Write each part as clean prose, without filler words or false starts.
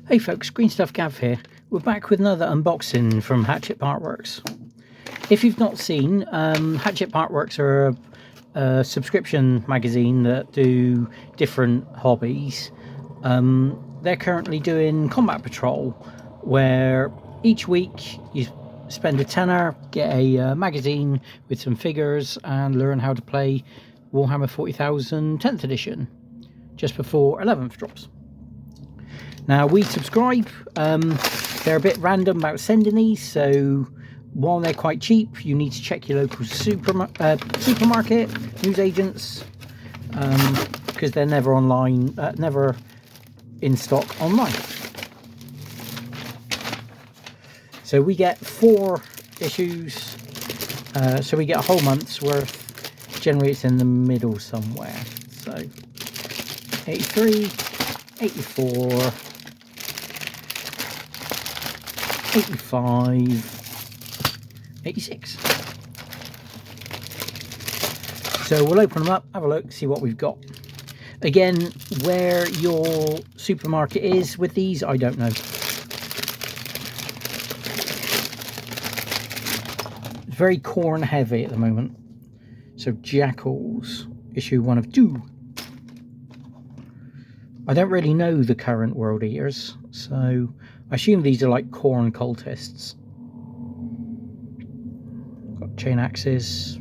Hey folks, Green Stuff Gav here. We're back with another unboxing from Hatchet Partworks. If you've not seen, Hatchet Partworks are a subscription magazine that do different hobbies. They're currently doing Combat Patrol, where each week you spend a tenner, get a magazine with some figures and learn how to play Warhammer 40,000 10th edition just before 11th drops. Now we subscribe, they're a bit random about sending these, so while they're quite cheap, you need to check your local supermarket, newsagents, because they're never online, never in stock online. So we get 4 issues, so we get a whole month's worth. Generally it's in the middle somewhere, so 83, 84, 85, 86. So we'll open them up, have a look, see what we've got. Again, where your supermarket is with these, I don't know. It's very corn heavy at the moment. So Jakhals, issue 1 of 2. I don't really know the current World Eaters, so I assume these are like corn cultists. Got chain axes.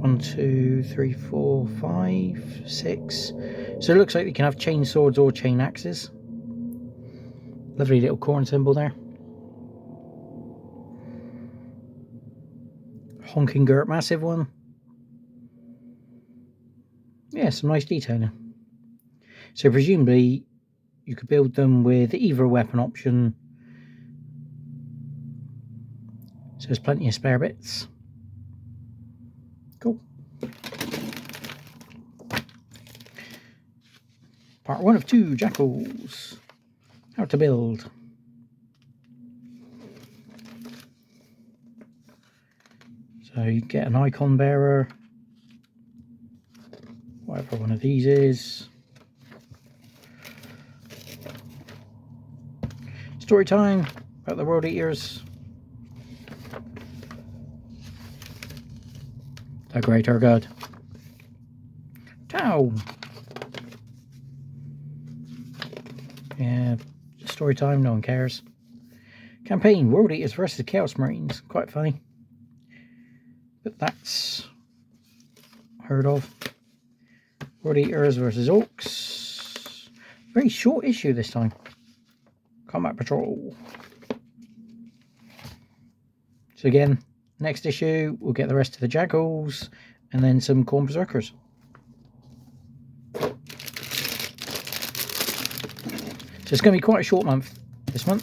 1, 2, 3, 4, 5, 6. So it looks like they can have chain swords or chain axes. Lovely little corn symbol there. Honking Gert massive one. Yeah, some nice detailing. So presumably you could build them with either a weapon option. So there's plenty of spare bits. Cool. Part 1 of 2, Jakhals. How to build. So you get an icon bearer, whatever one of these is. Story time about the World Eaters. The greater good. Ciao. Yeah, story time, no one cares. Campaign, World Eaters versus Chaos Marines. Quite funny. But that's heard of. World Eaters versus Orcs. Very short issue this time. Combat Patrol. So again, next issue we'll get the rest of the Jakhals and then some Corn Berserkers. So it's going to be quite a short month this month.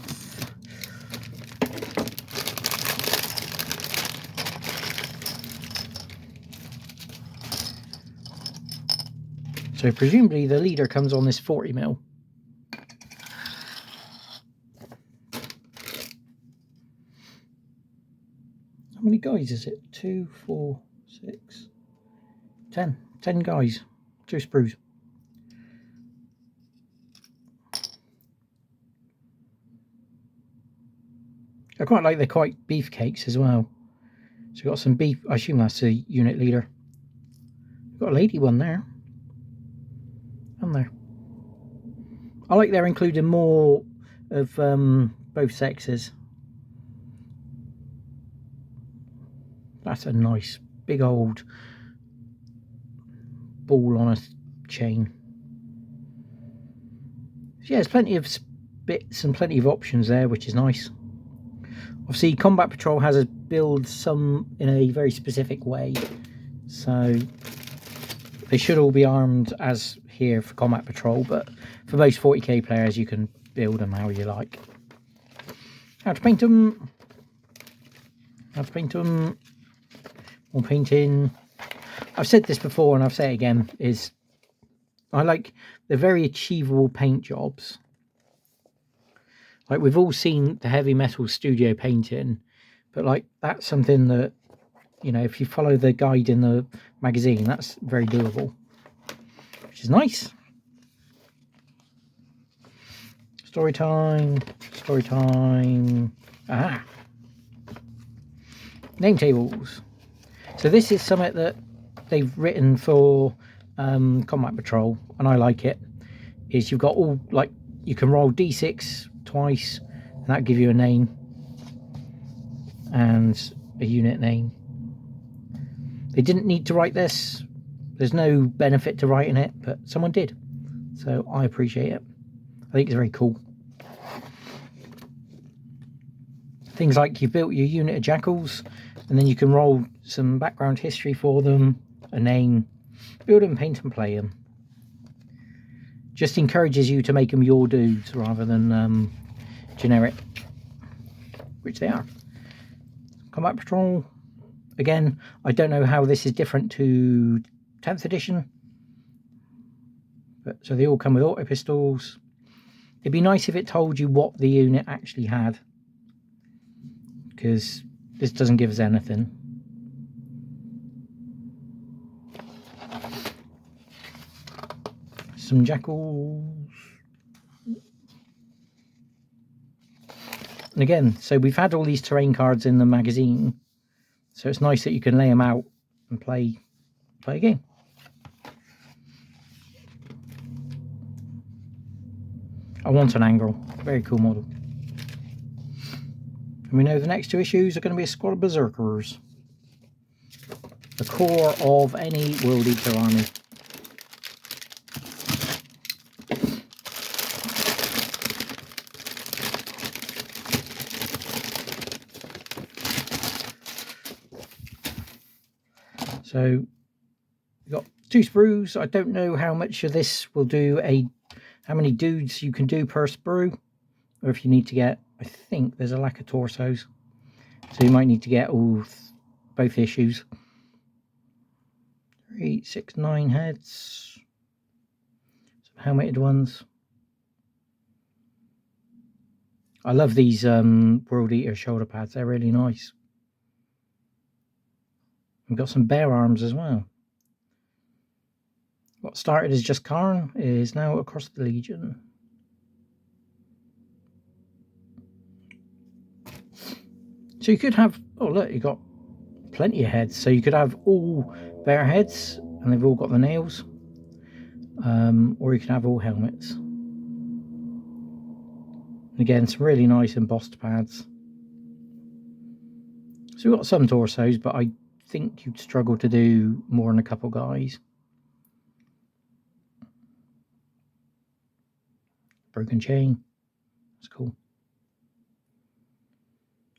So presumably the leader comes on this 40mm. How many guys is it? 2, 4, 6, 10. 10 guys. 2 sprues. I quite like they're quite beefcakes as well. So we've got some beef. I assume that's the unit leader. We've got a lady one there. And there. I like they're including more of both sexes. That's a nice big old ball on a chain. So yeah, there's plenty of bits and plenty of options there, which is nice. Obviously, Combat Patrol has a build some in a very specific way, so they should all be armed as here for Combat Patrol, but for most 40k players you can build them how you like. How to paint them. How to paint them. More painting. I've said this before and I'll say it again, is I like the very achievable paint jobs. Like we've all seen the heavy metal studio painting, but like that's something that, you know, if you follow the guide in the magazine, that's very doable, which is nice. Story time. Story time. Ah. Name tables. So this is something that they've written for Combat Patrol, and I like it. Is you've got all, like, you can roll d6 twice, and that'll give you a name and a unit name. They didn't need to write this. There's no benefit to writing it, but someone did, so I appreciate it. I think it's very cool. Things like you've built your unit of Jakhals, and then you can roll some background history for them, a name, build them, paint them, play them. Just encourages you to make them your dudes rather than generic, which they are. Combat Patrol. Again, I don't know how this is different to 10th edition. But, so they all come with auto pistols. It'd be nice if it told you what the unit actually had, because this doesn't give us anything. Some Jakhals. And again, so we've had all these terrain cards in the magazine, so it's nice that you can lay them out and play a game. I want an angle. Very cool model. And we know the next two issues are going to be a squad of berserkers, the core of any World Eater army. So we've got 2 sprues. I don't know how much of this will do how many dudes you can do per sprue, or if you need to get, I think there's a lack of torsos, so you might need to get both issues. 3, 6, 9 heads. Some helmeted ones. I love these World Eater shoulder pads. They're really nice. We've got some bear arms as well. What started as just Karn is now across the Legion. So you could have, oh look, you got plenty of heads. So you could have all bear heads and they've all got the nails. Or you can have all helmets. Again, some really nice embossed pads. So we've got some torsos, but I think you'd struggle to do more than a couple guys. Broken chain. That's cool.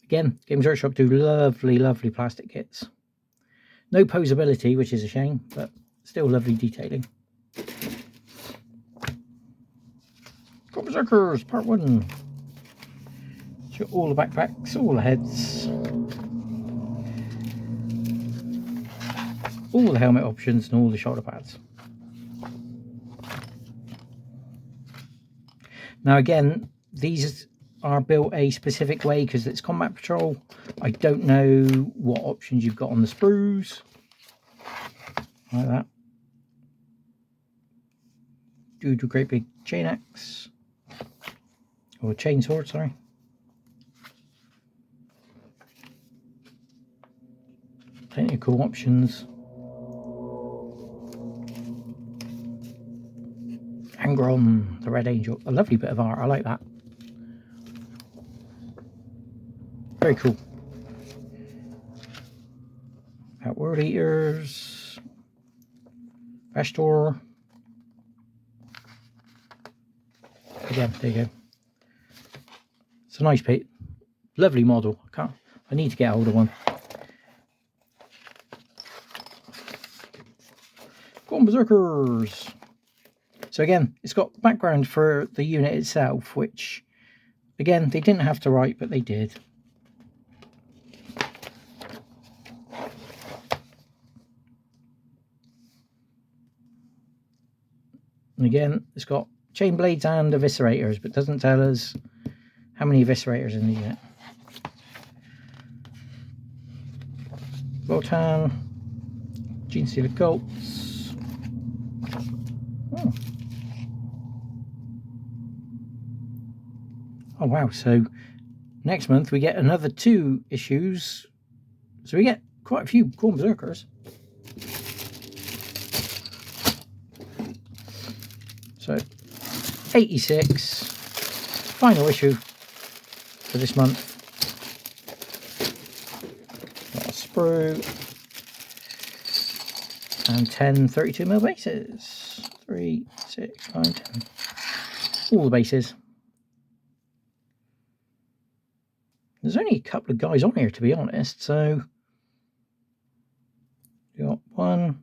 Again, Games Workshop do lovely, lovely plastic kits. No posability, which is a shame, but still lovely detailing. Berserkers, part 1. So all the backpacks, all the heads, all the helmet options, and all the shoulder pads. Now again, these are built a specific way because it's Combat Patrol. I don't know what options you've got on the sprues. Like that. Do a great big chain axe. Or chain sword, sorry. Plenty of cool options. Angron, the Red Angel. A lovely bit of art, I like that. Very cool. Got World Eaters. Vestor. Again, there you go. It's a nice piece. Lovely model. I need to get hold of one. Go on, Berserkers! So again, it's got background for the unit itself, which, again, they didn't have to write, but they did. And again, it's got chain blades and eviscerators, but doesn't tell us how many eviscerators in the unit. Votan, Gene Stealer Colts. Oh. Oh wow, so next month we get another 2 issues. So we get quite a few cool Zerkers. So 86, final issue for this month. Got a sprue and 10 32mm bases. 3, 6, 9, 10. All the bases. There's only a couple of guys on here, to be honest, so we got 1,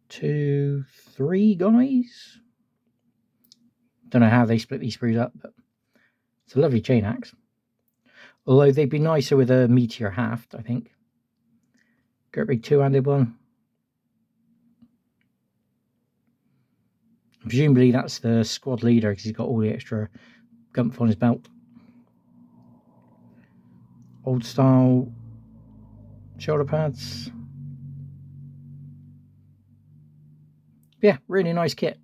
2, 3 guys. Don't know how they split these sprues up, but it's a lovely chain axe. Although they'd be nicer with a meteor haft, I think. Gertrig 2-handed one. Presumably that's the squad leader because he's got all the extra gumph on his belt. Old style shoulder pads. Yeah, really nice kit.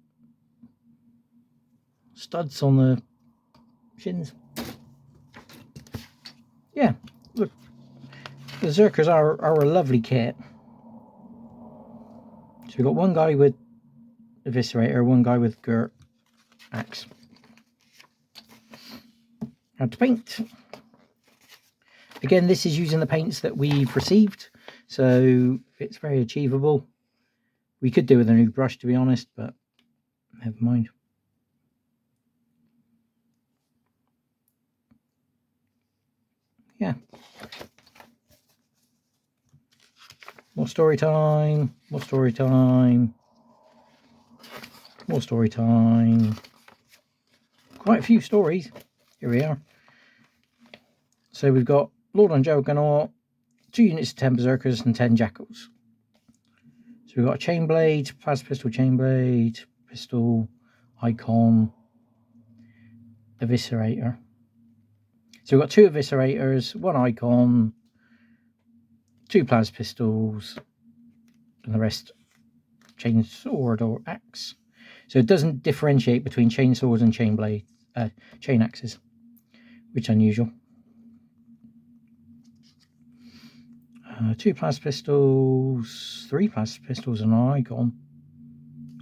Studs on the shins. Yeah, look, the Zerkers are a lovely kit. So we've got one guy with Eviscerator, one guy with Gert axe. How to paint. Again, this is using the paints that we've received, so it's very achievable. We could do with a new brush, to be honest, but never mind. Yeah. More story time, more story time, more story time. Quite a few stories. Here we are. So we've got Lord on Juggernaut, 2 units of 10 Berserkers and 10 Jakhals. So we've got a chain blade, plasma pistol, chain blade, pistol, icon, eviscerator. So we've got 2 eviscerators, 1 icon, 2 plasma pistols, and the rest chainsword or axe. So it doesn't differentiate between chainswords and chain axes, which is unusual. 2 plasma pistols, 3 plasma pistols, and an icon.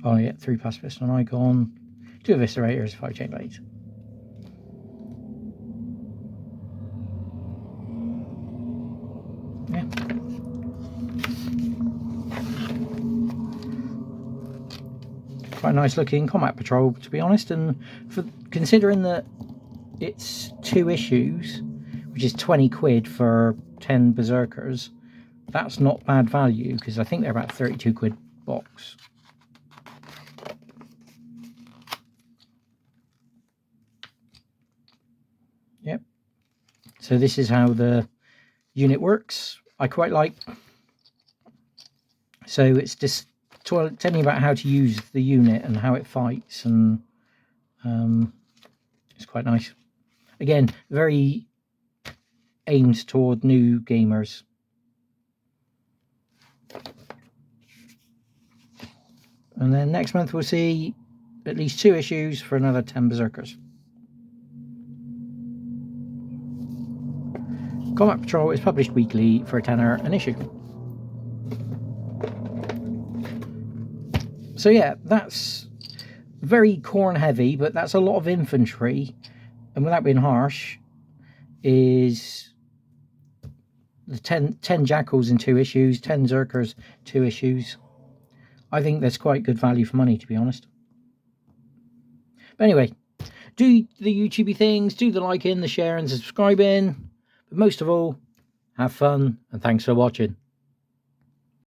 Oh yeah, 3 plasma pistols and an icon. 2 eviscerators, 5 chain blades. Yeah. Quite a nice looking combat patrol, to be honest, and for considering that it's 2 issues, which is 20 quid for 10 Berserkers, that's not bad value, because I think they're about 32 quid box. Yep. So this is how the unit works. I quite like. So it's just telling you about how to use the unit and how it fights, and it's quite nice. Again, very aimed toward new gamers. And then next month we'll see at least 2 issues for another 10 Berserkers. Combat Patrol is published weekly for a tenner an issue. So yeah, that's very corn heavy, but that's a lot of infantry, and without being harsh, is the 10 Jakhals in 2 issues, 10 Zerkers 2 issues. I think that's quite good value for money, to be honest. But anyway, do the YouTubey things, do the liking, the sharing, subscribing, but most of all, have fun, and thanks for watching.